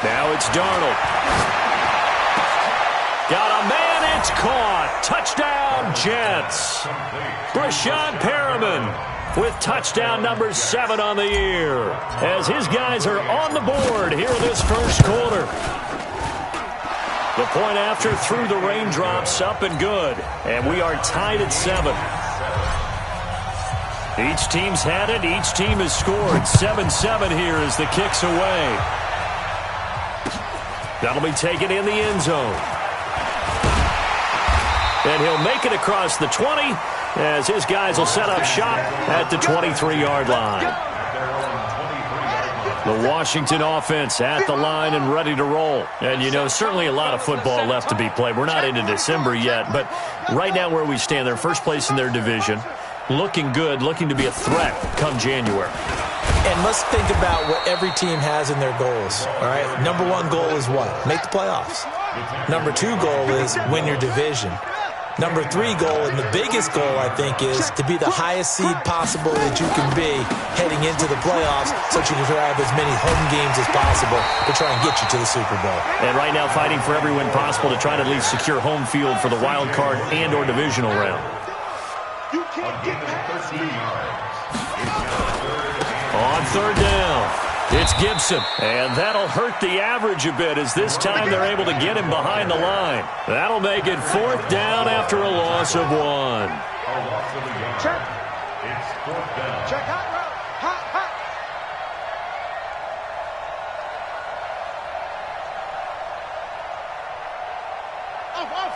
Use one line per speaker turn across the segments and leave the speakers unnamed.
Now it's Darnold. Got a man, it's caught. Touchdown, Jets. Brashad Perriman with touchdown number 7 on the year, as his guys are on the board here in this first quarter. The point after through the raindrops, up and good, and we are tied at 7. Each team's had it. Each team has scored. 7-7 here as the kick's away. That'll be taken in the end zone. And he'll make it across the 20 as his guys will set up shop at the 23-yard line. The Washington offense at the line and ready to roll. And, you know, certainly a lot of football left to be played. We're not into December yet, but right now where we stand, they're first place in their division. Looking good, looking to be a threat come January.
And let's think about what every team has in their goals, all right? Number 1 goal is what? Make the playoffs. Number 2 goal is win your division. Number 3 goal, and the biggest goal, I think, is to be the highest seed possible that you can be heading into the playoffs so that you can have as many home games as possible to try and get you to the Super Bowl.
And right now fighting for every win possible to try to at least secure home field for the wild card and or divisional round. On third down, it's Gibson. And that'll hurt the average a bit as this time they're able to get him behind the line. That'll make it 4th down after a loss of 1.
Check. It's 4th down. Check hot route. Hot. Off.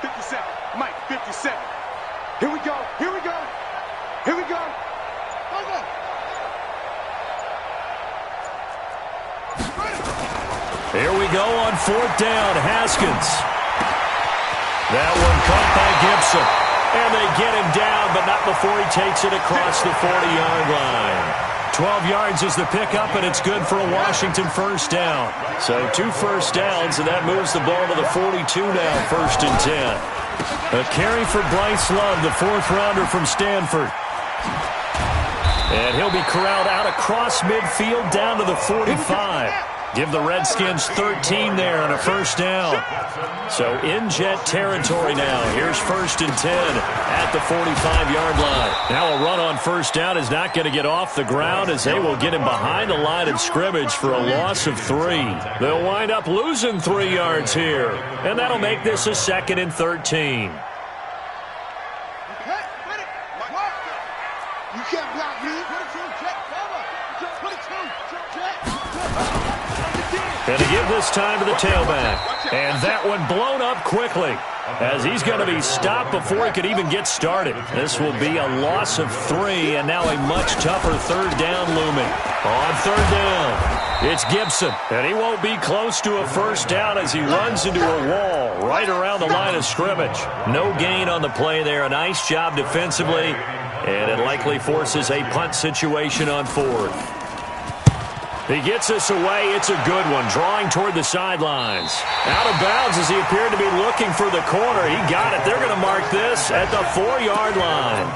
57. Mike, 57. Here we go.
Here we go on 4th down. Haskins. That one caught by Gibson. And they get him down, but not before he takes it across the 40-yard line. 12 yards is the pickup, and it's good for a Washington first down. So 2 first downs, and that moves the ball to the 42 now, 1st and 10. A carry for Bryce Love, the 4th-rounder from Stanford. And he'll be corralled out across midfield down to the 45. Give the Redskins 13 there on a first down. So in Jet territory now. Here's 1st and 10 at the 45-yard line. Now a run on first down is not going to get off the ground as they will get him behind the line of scrimmage for a loss of 3. They'll wind up losing 3 yards here. And that'll make this a 2nd and 13.
You can't block me.
And to give this time to the tailback. And that one blown up quickly as he's going to be stopped before he could even get started. This will be a loss of 3, and now a much tougher 3rd down looming. On 3rd down, it's Gibson. And he won't be close to a first down as he runs into a wall right around the line of scrimmage. No gain on the play there. A nice job defensively, and it likely forces a punt situation on 4th. He gets us away. It's a good one. Drawing toward the sidelines. Out of bounds as he appeared to be looking for the corner. He got it. They're going to mark this at the 4-yard line.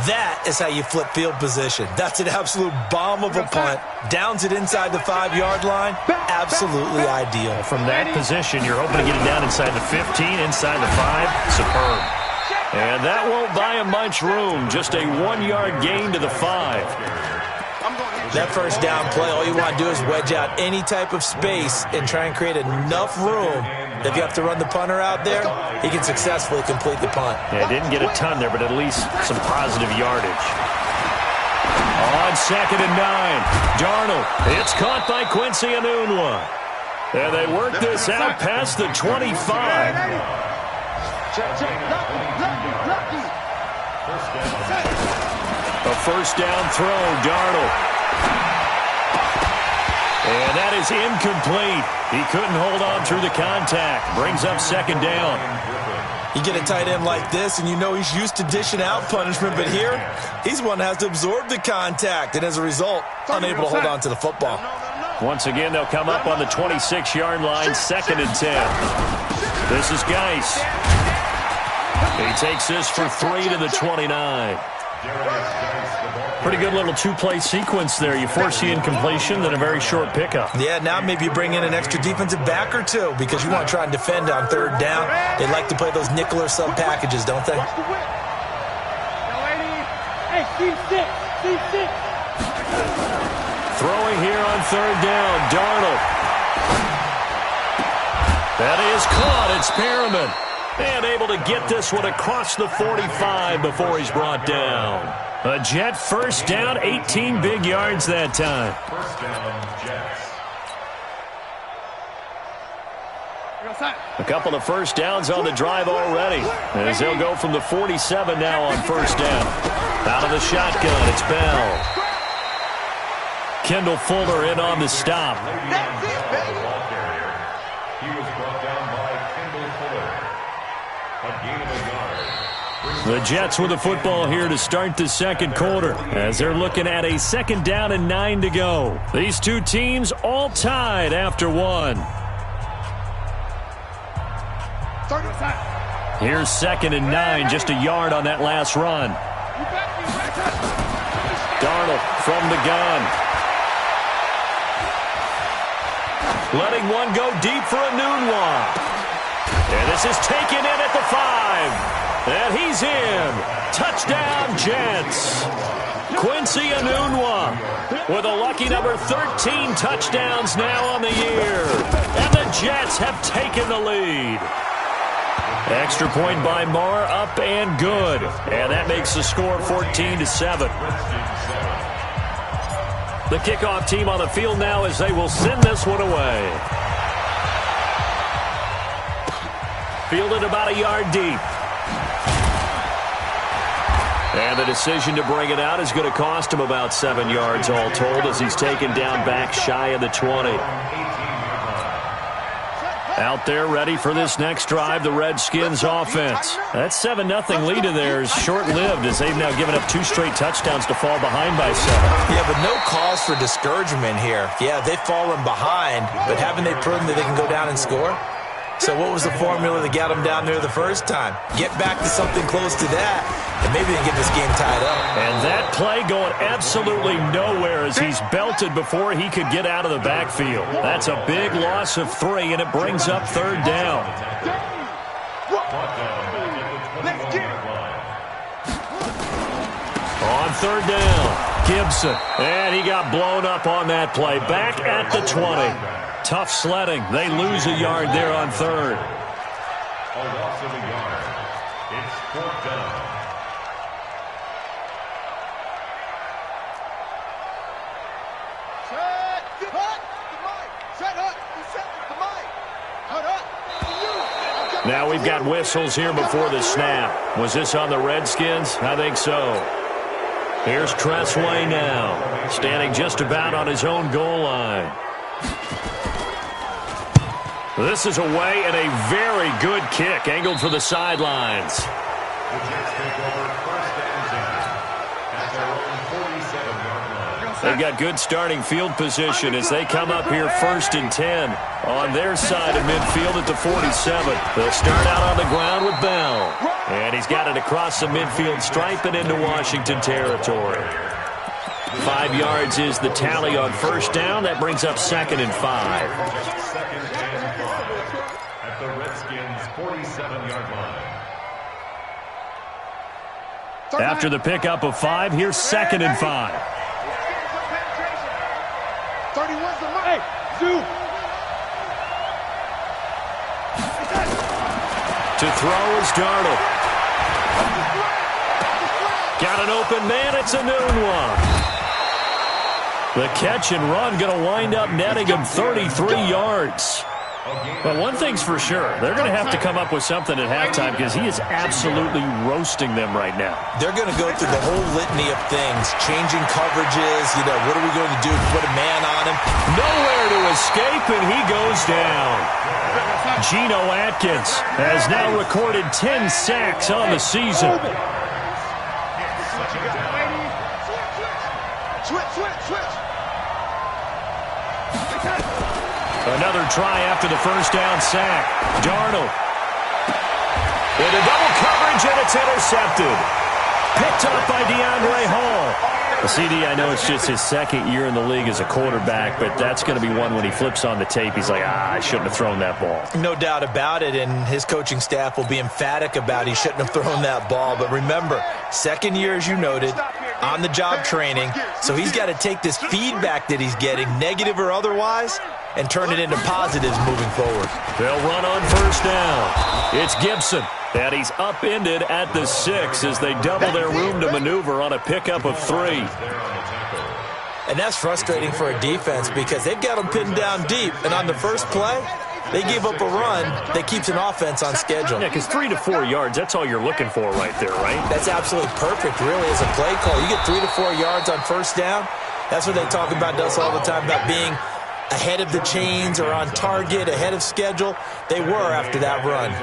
That is how you flip field position. That's an absolute bomb of a punt. Downs it inside the 5-yard line. Absolutely ideal.
From that position, you're hoping to get it down inside the 15, inside the 5. Superb. And that won't buy him much room. Just a 1-yard gain to the 5.
That first down play, all you want to do is wedge out any type of space and try and create enough room. If you have to run the punter out there, he can successfully complete the punt.
Yeah, didn't get a ton there, but at least some positive yardage. On 2nd and 9, Darnold. It's caught by Quincy Enunwa. And they work this out past the 25. A first down throw, Darnold. And that is incomplete. He couldn't hold on through the contact. Brings up 2nd down.
You get a tight end like this, and you know he's used to dishing out punishment, but here, he's one that has to absorb the contact, and as a result, unable to hold on to the football.
Once again, they'll come up on the 26-yard line, 2nd and 10. This is Geis. He takes this for 3 to the 29. Pretty good little two-play sequence there. You force the incompletion, then a very short pickup.
Yeah, now maybe you bring in an extra defensive back or two because you want to try and defend on third down. They like to play those nickel or sub packages, don't they?
Hey, C6.
Throwing here on third down, Darnold. That is caught. It's Perriman. And able to get this one across the 45 before he's brought down. A Jet first down, 18 big yards that time.
First down, Jets.
A couple of first downs on the drive already, as they'll go from the 47 now on first down. Out of the shotgun, it's Bell. Kendall Fuller in on the stop.
That's it, baby.
He was brought down by Kendall Fuller. A gain of a yard.
The Jets with the football here to start the second quarter, as they're looking at a second down and 9 to go. These two teams all tied after one. Here's second and 9, just a yard on that last run. Darnold from the gun. Letting one go deep for Enunwa. And this is taken in at the 5. And he's in. Touchdown, Jets. Quincy Enunwa with a lucky number 13 touchdowns now on the year. And the Jets have taken the lead. Extra point by Marr, up and good. And that makes the score 14-7. The kickoff team on the field now as they will send this one away. Fielded about a yard deep. And the decision to bring it out is going to cost him about 7 yards all told, as he's taken down back shy of the 20. Out there ready for this next drive, the Redskins offense. That 7-0 lead of theirs short-lived, as they've now given up 2 straight touchdowns to fall behind by 7.
Yeah, but no cause for discouragement here. Yeah, they've fallen behind, but haven't they proven that they can go down and score? So what was the formula that got them down there the first time? Get back to something close to that, and maybe they can get this game tied up.
And that play going absolutely nowhere as he's belted before he could get out of the backfield. That's a big loss of 3, and it brings up third down. On third down, Gibson. And he got blown up on that play. Back at the 20. Tough sledding. They lose a yard there on third.
A loss of a yard. It's fourth down.
Now we've got whistles here before the snap. Was this on the Redskins? I think so. Here's Tressway now, standing just about on his own goal line. This is away and a very good kick, angled for the sidelines.
The Jets take over first and 10 at their own 47-yard line.
They've got good starting field position as they come up here first and 10 on their side of midfield at the 47. They'll start out on the ground with Bell. And he's got it across the midfield stripe and into Washington territory. 5 yards is the tally on first down. That brings up second and 5.
Second and 5 at the Redskins' 47-yard line.
After the pickup of 5, here's second and 5.
31's the money. Zoo.
To throw is Darnold. Got an open man. It's Enunwa. The catch and run going to wind up netting him 33 yards. But one thing's for sure, they're going to have to come up with something at halftime because he is absolutely roasting them right now.
They're going to go through the whole litany of things, changing coverages, what are we going to do? Put a man on him.
Nowhere to escape, and he goes down. Geno Atkins has now recorded 10 sacks on the season.
Switch.
Another try after the first down sack. Darnold. Into double coverage, and it's intercepted. Picked up by DeAndre Hall. The CD, I know it's just his second year in the league as a quarterback, but that's going to be one when he flips on the tape, he's like, I shouldn't have thrown that ball.
No doubt about it, and his coaching staff will be emphatic about he shouldn't have thrown that ball. But remember, second year, as you noted, on-the-job training, so he's got to take this feedback that he's getting, negative or otherwise, and turn it into positives moving forward.
They'll run on first down. It's Gibson. And he's upended at the 6 as they double their room to maneuver on a pickup of 3.
And that's frustrating for a defense because they've got them pinned down deep. And on the first play, they give up a run that keeps an offense on schedule.
Yeah, because 3 to 4 yards, that's all you're looking for right there, right?
That's absolutely perfect, really, as a play call. You get 3 to 4 yards on first down. That's what they talk about us all the time, about being ahead of the chains or on target, ahead of schedule. They were after that run.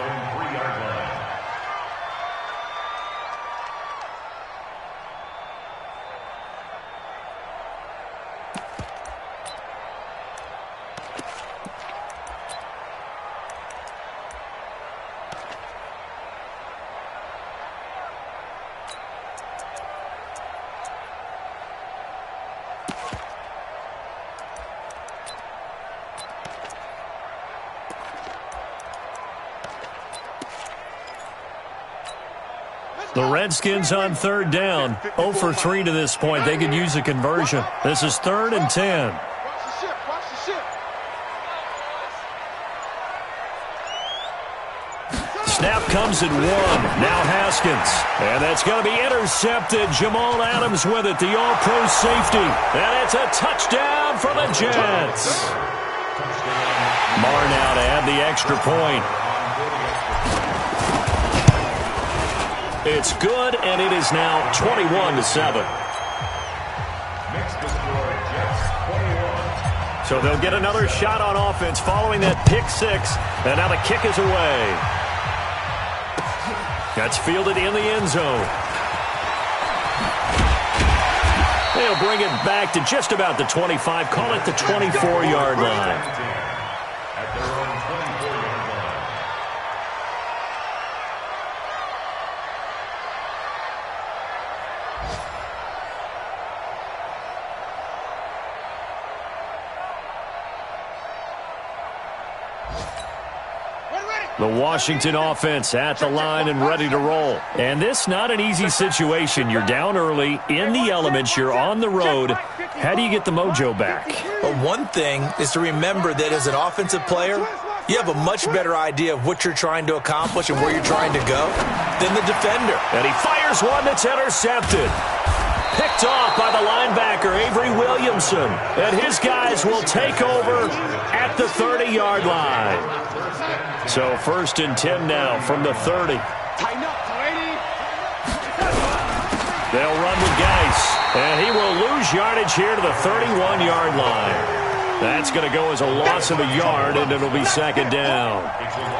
The Redskins on third down, 0 for 3 to this point. They could use a conversion. This is 3rd and 10. Snap comes at 1. Now Haskins. And that's going to be intercepted. Jamal Adams with it, the all-pro safety. And it's a touchdown for the Jets. Marr now to add the extra point. It's good, and it is now 21-7. So they'll get another shot on offense following that pick 6, and now the kick is away. That's fielded in the end zone. They'll bring it back to just about the 25, call it the 24-yard line. The Washington offense at the line and ready to roll. And this not an easy situation. You're down early, in the elements, you're on the road. How do you get the mojo back?
Well, one thing is to remember that as an offensive player, you have a much better idea of what you're trying to accomplish and where you're trying to go than the defender.
And he fires one that's intercepted. Picked off by the linebacker, Avery Williamson. And his guys will take over at the 30-yard line. So 1st and 10 now from the 30. They'll run with Geis. And he will lose yardage here to the 31-yard line. That's going to go as a loss of a yard, and it'll be 2nd down.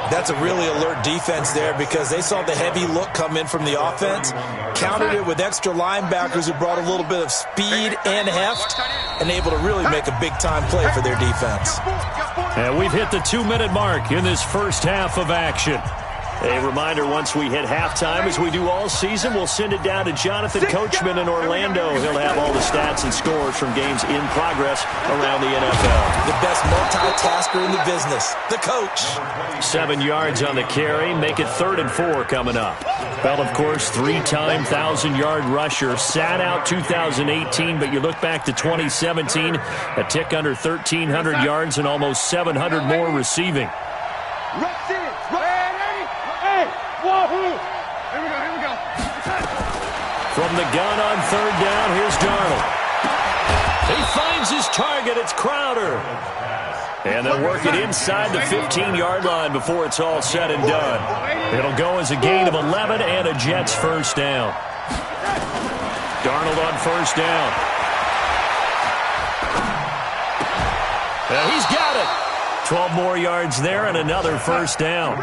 That's a really alert defense there because they saw the heavy look come in from the offense, countered it with extra linebackers who brought a little bit of speed and heft, and able to really make a big-time play for their defense.
And we've hit the 2-minute mark in this first half of action. A reminder, once we hit halftime, as we do all season, we'll send it down to Jonathan Coachman in Orlando. He'll have all the stats and scores from games in progress around the NFL.
The best multitasker in the business, the coach.
7 yards on the carry, make it 3rd and 4 coming up. Well, of course, 3-time 1,000-yard rusher, sat out 2018, but you look back to 2017, a tick under 1,300 yards and almost 700 more receiving. From the gun on 3rd down, here's Darnold. He finds his target. It's Crowder. And they'll work it inside the 15-yard line before it's all said and done. It'll go as a gain of 11 and a Jets first down. Darnold on first down. And he's got it. 12 more yards there and another first down.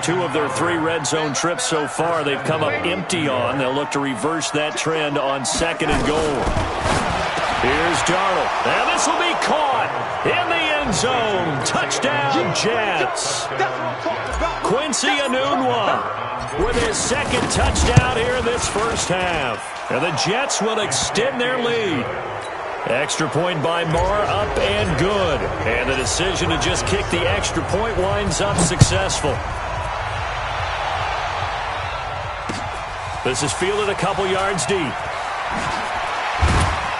2 of their 3 red zone trips so far they've come up empty on. They'll look to reverse that trend on 2nd and goal. Here's Darnold. And this will be caught in the end zone. Touchdown. Touchdown, Jets. Quincy Enunwa with his second touchdown here in this first half. And the Jets will extend their lead. Extra point by Marr, up and good. And the decision to just kick the extra point winds up successful. This is fielded a couple yards deep.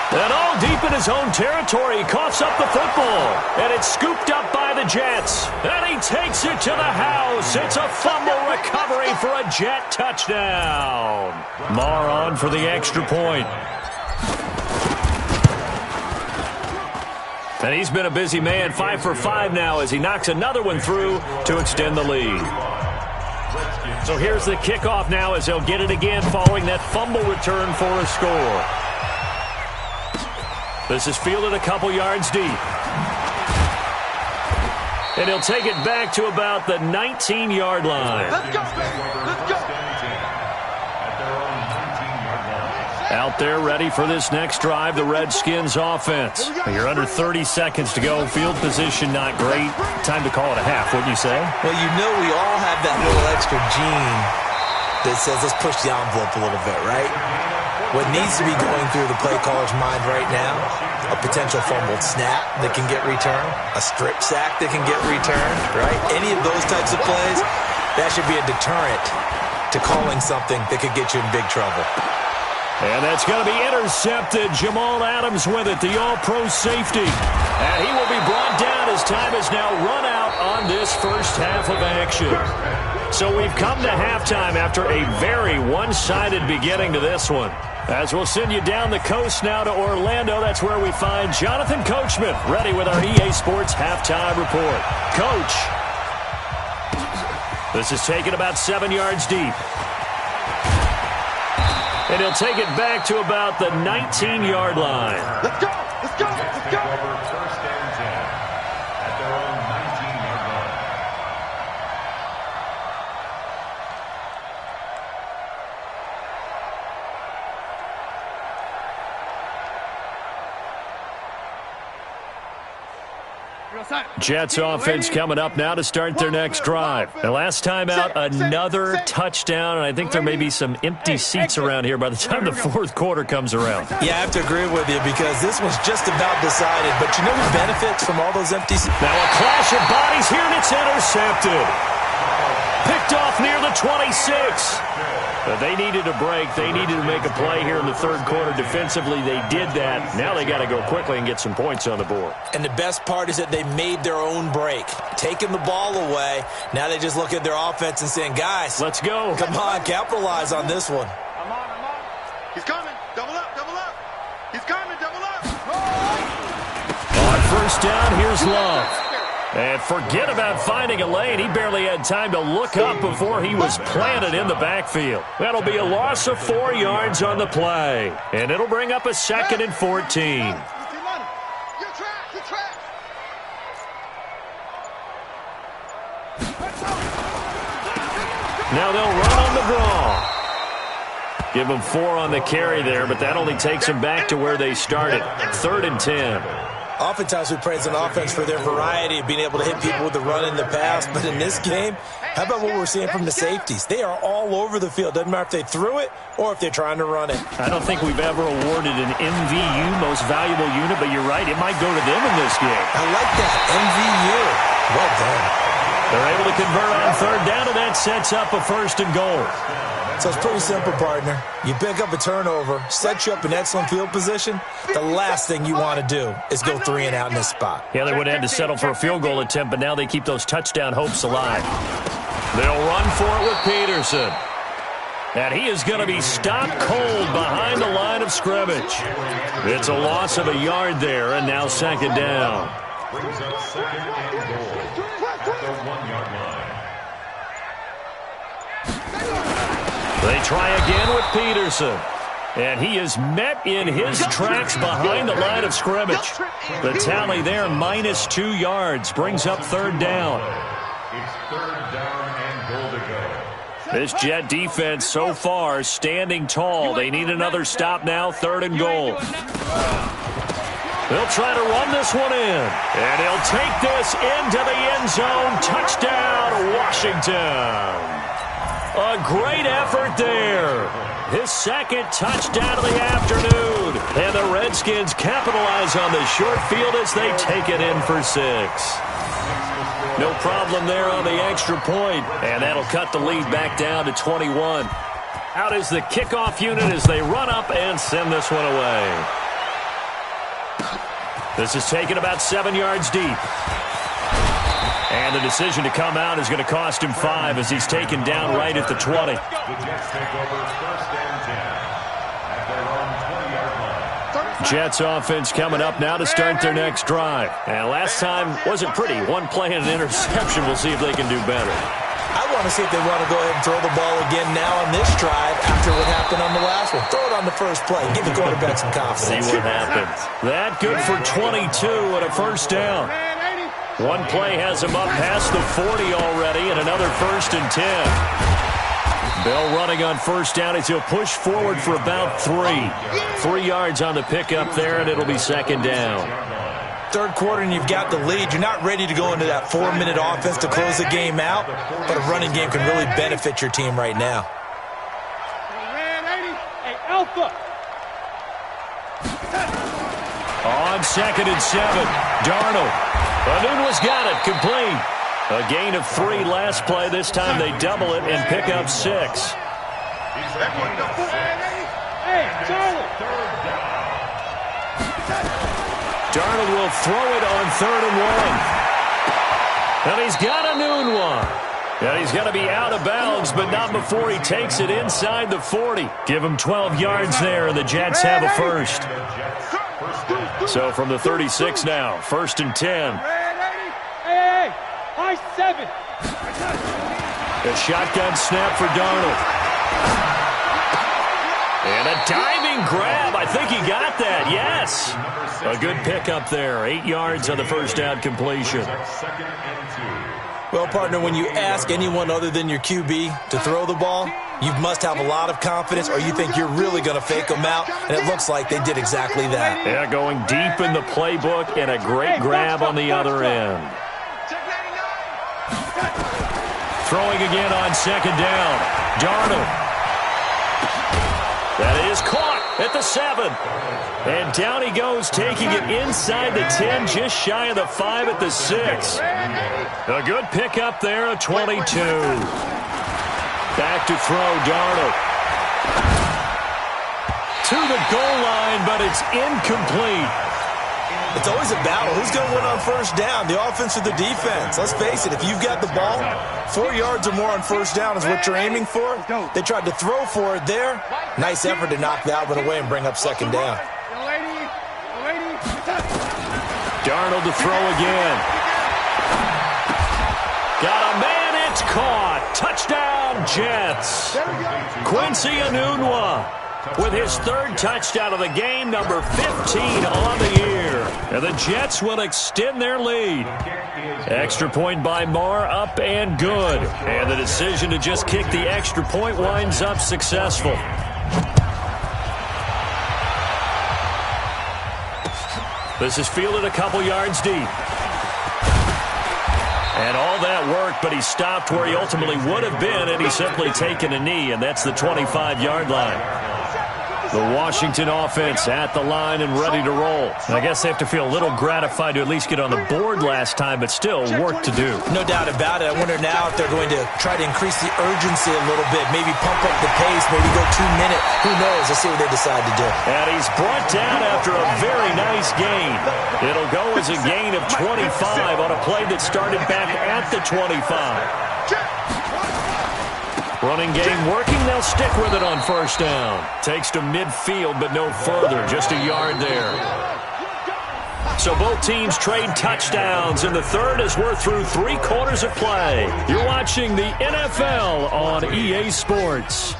And all deep in his own territory. He coughs up the football. And it's scooped up by the Jets. And he takes it to the house. It's a fumble recovery for a Jet touchdown. Marr on for the extra point. And he's been a busy man, 5 for 5 now as he knocks another one through to extend the lead. So here's the kickoff now as they'll get it again following that fumble return for a score. This is fielded a couple yards deep. And he'll take it back to about the 19-yard line.
Let's go, let's go.
Out there ready for this next drive, the Redskins offense. You're under 30 seconds to go. Field position not great. Time to call it a half, wouldn't you say?
Well, you know we all have that little extra gene that says let's push the envelope a little bit, right? What needs to be going through the play caller's mind right now, a potential fumbled snap that can get returned, a strip sack that can get returned, right? Any of those types of plays, that should be a deterrent to calling something that could get you in big trouble.
And that's going to be intercepted. Jamal Adams with it, the all-pro safety. And he will be brought down as time is now run out on this first half of action. So we've come to halftime after a very one-sided beginning to this one. As we'll send you down the coast now to Orlando, that's where we find Jonathan Coachman ready with our EA Sports halftime report. Coach. This is taken about 7 yards deep. And he'll take it back to about the 19-yard line.
Let's go, let's go, let's go.
First and 10 at their own 19-yard line.
Jets offense coming up now to start their next drive. The last time out, another touchdown, and I think there may be some empty seats around here by the time the fourth quarter comes around.
Yeah, I have to agree with you because this one's just about decided. But you know who benefits from all those empty seats?
Now a clash of bodies here, and it's intercepted. Picked off near the 26. But they needed a break. They needed to make a play here in the third quarter. Defensively, they did that. Now they got to go quickly and get some points on the board.
And the best part is that they made their own break. Taking the ball away. Now they just look at their offense and saying, guys,
let's go.
Come on, capitalize on this one.
I'm on. He's coming. Double up, double up. He's coming, double up.
On first down, here's Love. And forget about finding a lane. He barely had time to look up before he was planted in the backfield. That'll be a loss of 4 yards on the play. And it'll bring up a 2nd and 14. Now they'll run on the draw. Give them 4 on the carry there, but that only takes them back to where they started. 3rd and 10.
Oftentimes we praise an offense for their variety of being able to hit people with the run in the pass. But in this game, how about what we're seeing from the safeties? They are all over the field. Doesn't matter if they threw it or if they're trying to run it.
I don't think we've ever awarded an MVU, most valuable unit, but you're right. It might go to them in this game.
I like that. MVU. Well done.
They're able to convert on 3rd down, and that sets up a 1st and goal.
So it's pretty simple, partner. You pick up a turnover, set you up in excellent field position. The last thing you want to do is go 3 and out in this spot.
Yeah, they would have had to settle for a field goal attempt, but now they keep those touchdown hopes alive. They'll run for it with Peterson. And he is going to be stopped cold behind the line of scrimmage. It's a loss of a yard there, and now 2nd down.
Brings up 2nd and goal at the 1-yard line.
They try again with Peterson. And he is met in his tracks behind the line of scrimmage. The tally there, -2 yards, brings up 3rd down.
It's 3rd down and goal to go.
This Jet defense so far standing tall. They need another stop now, 3rd and goal. They'll try to run this one in. And he'll take this into the end zone. Touchdown, Washington. A great effort there. His second touchdown of the afternoon. And the Redskins capitalize on the short field as they take it in for 6. No problem there on the extra point. And that'll cut the lead back down to 21. Out is the kickoff unit as they run up and send this one away. This is taken about 7 yards deep. And the decision to come out is going to cost him 5 as he's taken down right at the 20.
The Jets take over 1st and 10 at their own 20-yard line.
Jets offense coming up now to start their next drive. And last time wasn't pretty. One play and an interception. We'll see if they can do better.
I want to see if they want to go ahead and throw the ball again now on this drive after what happened on the last one. Throw it on the first play. Give the quarterback some confidence.
See what happens. That good for 22 and a first down. One play has him up past the 40 already and another 1st and 10. Bell running on first down as he'll push forward for about 3. 3 yards on the pickup there, and it'll be 2nd down.
Third quarter and you've got the lead. You're not ready to go into that 4-minute offense to close the game out, but a running game can really benefit your team right now.
On 2nd and 7, Darnold. Anunwa's got it, complete. A gain of 3 last play. This time they double it and pick up 6. Darnold will throw it on 3rd and 1. And he's got Anunwa. And he's going to be out of bounds, but not before he takes it inside the 40. Give him 12 yards there, and the Jets have a first. So from the 36 now, 1st and 10. The shotgun snap for Darnold. And a diving grab. I think he got that. Yes. A good pickup there. 8 yards on the first down completion.
Well, partner, when you ask anyone other than your QB to throw the ball, you must have a lot of confidence or you think you're really going to fake them out, and it looks like they did exactly that.
Yeah, going deep in the playbook and a great grab on the other end. Throwing again on 2nd down. Darnold. That is caught at the 7. And down he goes, taking it inside the 10, just shy of the 5 at the 6. A good pickup there at 22. Back to throw, Darnold. To the goal line, but it's incomplete.
It's always a battle. Who's going to win on first down, the offense or the defense? Let's face it, if you've got the ball, 4 yards or more on first down is what you're aiming for. They tried to throw for it there. Nice effort to knock that one away and bring up 2nd down.
Darnold to throw again. Got a man, it's caught. Touchdown, Jets. Quincy Anunwa with his 3rd touchdown of the game, number 15 on the year. And the Jets will extend their lead. Extra point by Marr, up and good. And the decision to just kick the extra point winds up successful. This is fielded a couple yards deep. And all that worked, but he stopped where he ultimately would have been, and he's simply taken a knee, and that's the 25-yard line. The Washington offense at the line and ready to roll. I guess they have to feel a little gratified to at least get on the board last time, but still work to do.
No doubt about it. I wonder now if they're going to try to increase the urgency a little bit, maybe pump up the pace, maybe go 2-minute. Who knows? Let's see what they decide to do.
And he's brought down after a very nice gain. It'll go as a gain of 25 on a play that started back at the 25. Running game working. They'll stick with it on first down. Takes to midfield, but no further. Just a yard there. So both teams trade touchdowns, and the third as we're through 3 quarters of play. You're watching the NFL on EA Sports.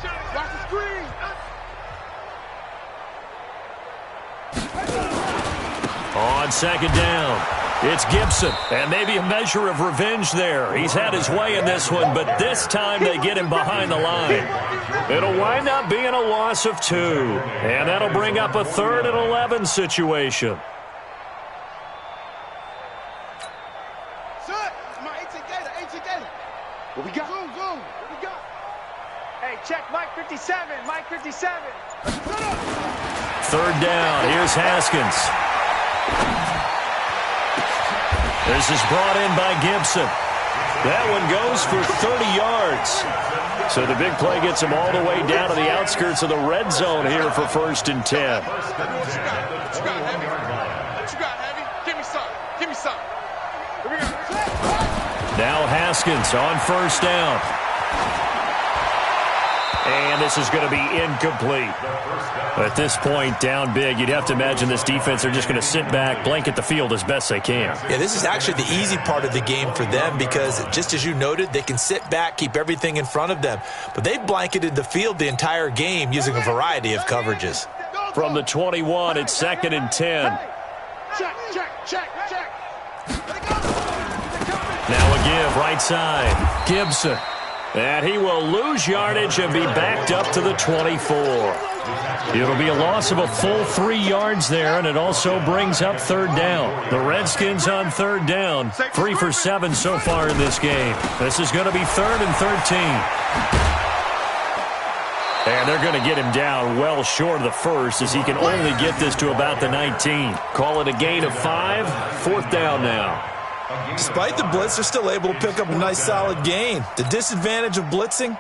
On 2nd down, it's Gibson, and maybe a measure of revenge there. He's had his way in this one, but this time they get him behind the line. It'll wind up being a loss of 2, and that'll bring up a 3rd and 11 situation.
My 18 Gator. What we got? Zoom. What we got? Hey, check Mike 57. Mike 57.
Third down. Here's Haskins. This is brought in by Gibson. That one goes for 30 yards. So the big play gets him all the way down to the outskirts of the red zone here for 1st and 10.
What you got, Heavy? Give me some. Here we go.
Now Haskins on 1st down. And this is going to be incomplete. At this point, down big, you'd have to imagine this defense are just going to sit back, blanket the field as best they can.
Yeah, this is actually the easy part of the game for them because, just as you noted, they can sit back, keep everything in front of them. But they've blanketed the field the entire game using a variety of coverages.
From the 21, it's 2nd and 10.
Check.
Now a give, right side. Gibson. And he will lose yardage and be backed up to the 24. It'll be a loss of a full 3 yards there, and it also brings up 3rd down. The Redskins on 3rd down, 3 for 7 so far in this game. This is going to be 3rd and 13. And they're going to get him down well short of the first as he can only get this to about the 19. Call it a gain of 5, 4th down now.
Despite the blitz, they're still able to pick up a nice solid gain. The disadvantage of blitzing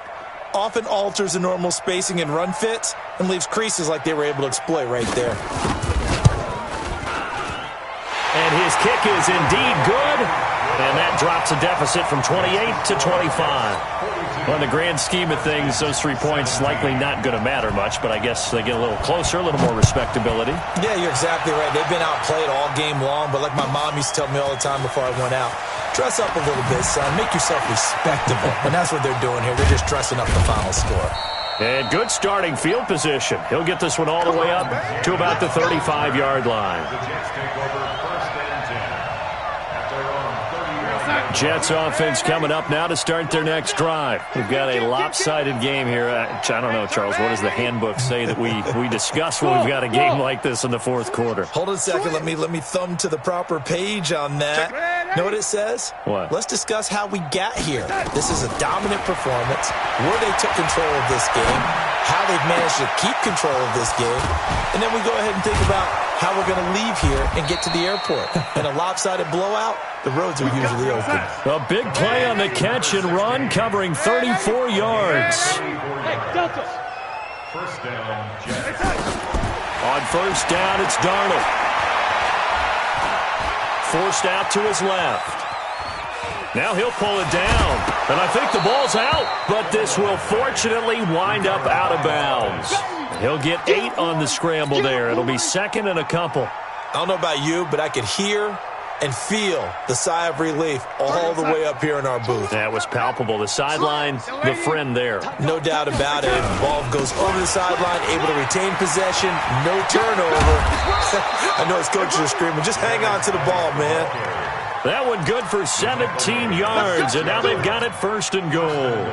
often alters the normal spacing and run fits and leaves creases like they were able to exploit right there.
And his kick is indeed good. And that drops a deficit from 28 to 25. Well, in the grand scheme of things, those 3 points likely not going to matter much, but I guess they get a little closer, a little more respectability.
Yeah, you're exactly right. They've been outplayed all game long, but like my mom used to tell me all the time before I went out, dress up a little bit, son. Make yourself respectable. And that's what they're doing here. They're just dressing up the final score.
And good starting field position. He'll get this one all the way up to about the 35-yard line.
The Jets take over 1st and 10. At their own 30-yard line.
Jets offense coming up now to start their next drive. We've got a lopsided game here. I don't know, Charles, what does the handbook say that we discuss when we've got a game like this in the 4th quarter?
Hold on a second. Let me thumb to the proper page on that. Know what it says?
What?
Let's discuss how we got here. This is a dominant performance, where they took control of this game, how they've managed to keep control of this game, and then we go ahead and think about how we're going to leave here and get to the airport. In a lopsided blowout, the roads are usually open.
A big play on the catch and run, covering 34 yards.
First down, Jets.
On 1st down, it's Darnold. Forced out to his left. Now he'll pull it down. And I think the ball's out, but this will fortunately wind up out of bounds. He'll get 8 on the scramble there. It'll be 2nd and a couple.
I don't know about you, but I could hear and feel the sigh of relief all the way up here in our booth.
That was palpable. The sideline, the friend there.
No doubt about it. Ball goes over the sideline, able to retain possession, no turnover. I know his coaches are screaming, just hang on to the ball, man.
That one good for 17 yards, and now they've got it 1st and goal.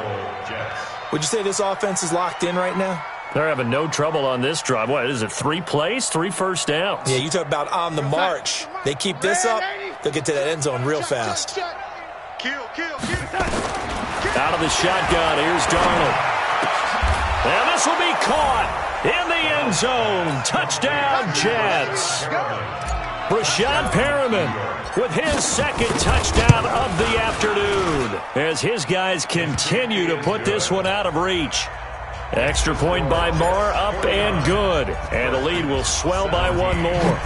Would you say this offense is locked in right now?
They're having no trouble on this drive. What is it, 3 plays, 3 first downs?
Yeah, you talk about on the march. They keep this up, they'll get to that end zone real fast.
Out of the shotgun, here's Darnold. And this will be caught in the end zone. Touchdown, Jets. Rashad Perriman with his 2nd touchdown of the afternoon as his guys continue to put this one out of reach. Extra point by Moore, up and good. And the lead will swell by 1 more.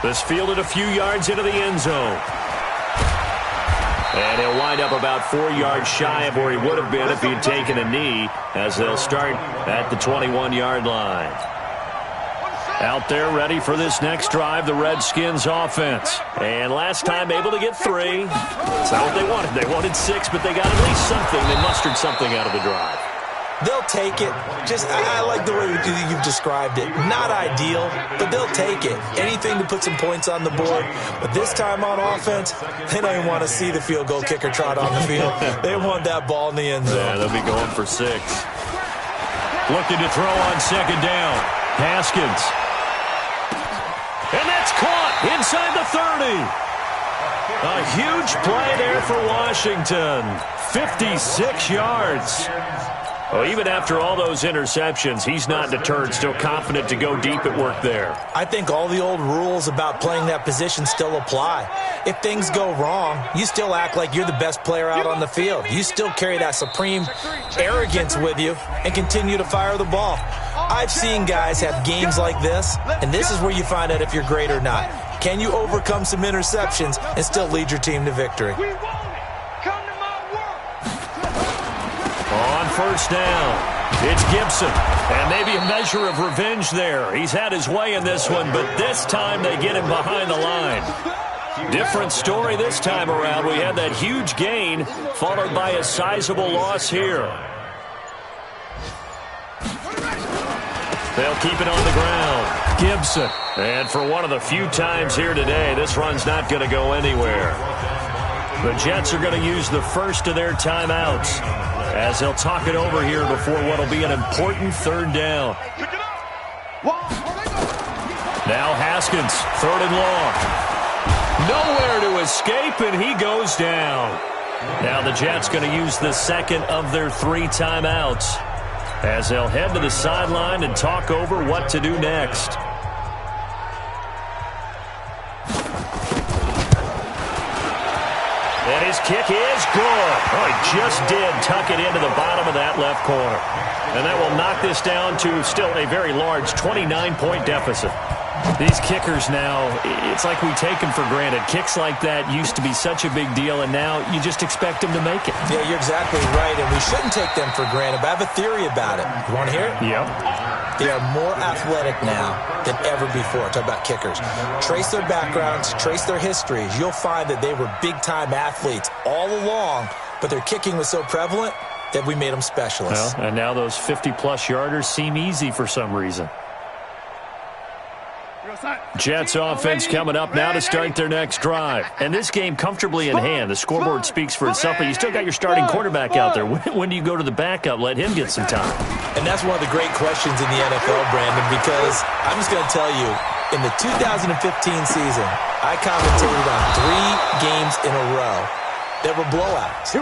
This fielded a few yards into the end zone. And he'll wind up about 4 yards shy of where he would have been if he'd taken a knee, as they'll start at the 21-yard line. Out there ready for this next drive, the Redskins offense. And last time able to get 3. That's not what they wanted. They wanted 6, but they got at least something. They mustered something out of the drive.
They'll take it. I like the way you've described it. Not ideal, but they'll take it. Anything to put some points on the board. But this time on offense, they don't even want to see the field goal kicker trot on the field. They want that ball in the end zone.
Yeah, they'll be going for 6. Looking to throw on 2nd down. Haskins. And that's It's caught inside the 30. A huge play there for Washington. 56 yards. Well, even after all those interceptions, he's not deterred, still confident to go deep at work there.
I think all the old rules about playing that position still apply. If things go wrong, you still act like you're the best player out on the field. You still carry that supreme arrogance with you and continue to fire the ball. I've seen guys have games like this, and this is where you find out if you're great or not. Can you overcome some interceptions and still lead your team to victory?
On first down, it's Gibson. And maybe a measure of revenge there. He's had his way in this one, but this time they get him behind the line. Different story this time around. We had that huge gain followed by a sizable loss here. They'll keep it on the ground. Gibson. And for one of the few times here today, this run's not going to go anywhere. The Jets are going to use the first of their timeouts as they'll talk it over here before what will be an important third down. Now Haskins, 3rd and long. Nowhere to escape, and he goes down. Now the Jets going to use the second of their 3 timeouts as they'll head to the sideline and talk over what to do next. And his kick is good. Oh, he just did tuck it into the bottom of that left corner. And that will knock this down to still a very large 29-point deficit. These kickers now, it's like we take them for granted. Kicks like that used to be such a big deal, and now you just expect them to make it.
Yeah, you're exactly right, and we shouldn't take them for granted, but I have a theory about it. You want to hear it?
Yep.
They are more athletic now than ever before. Talk about kickers. Trace their backgrounds, trace their histories. You'll find that they were big-time athletes all along, but their kicking was so prevalent that we made them specialists.
Well, and now those 50-plus yarders seem easy for some reason. Jets offense coming up now to start their next drive. And this game comfortably in hand. The scoreboard speaks for itself, but you still got your starting quarterback out there. When do you go to the backup? Let him get some time.
And that's one of the great questions in the NFL, Brandon, because I'm just going to tell you, in the 2015 season, I commentated on 3 games in a row that were blowouts.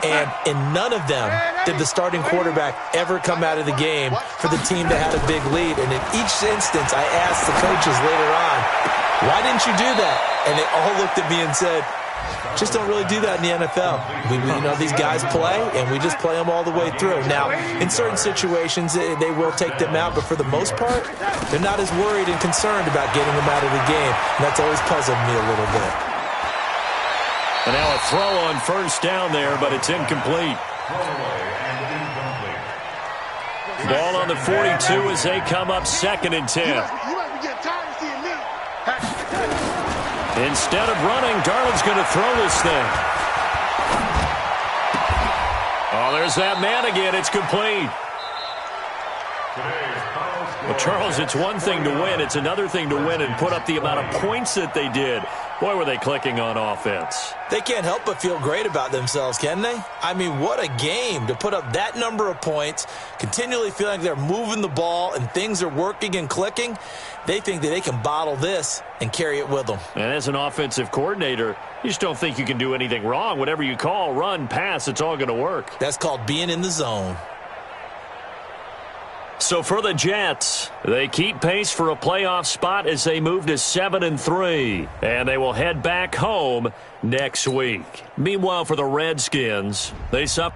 And in none of them did the starting quarterback ever come out of the game for the team that had a big lead. And in each instance, I asked the coaches later on, why didn't you do that? And they all looked at me and said, just don't really do that in the NFL. These guys play, and we just play them all the way through. Now, in certain situations, they will take them out, but for the most part, they're not as worried and concerned about getting them out of the game. And that's always puzzled me a little bit.
And now a throw on first down there, but it's incomplete. Ball on the 42 as they come up 2nd and 10. Instead of running, Darnold's going to throw this thing. Oh, there's that man again. It's complete. Well, Charles, it's one thing to win. It's another thing to win and put up the amount of points that they did. Boy, were they clicking on offense.
They can't help but feel great about themselves, can they? I mean, what a game to put up that number of points, continually feeling like they're moving the ball and things are working and clicking. They think that they can bottle this and carry it with them.
And as an offensive coordinator, you just don't think you can do anything wrong. Whatever you call, run, pass, it's all going to work.
That's called being in the zone.
So for the Jets, they keep pace for a playoff spot as they move to 7-3. And they will head back home next week. Meanwhile, for the Redskins, they suffer.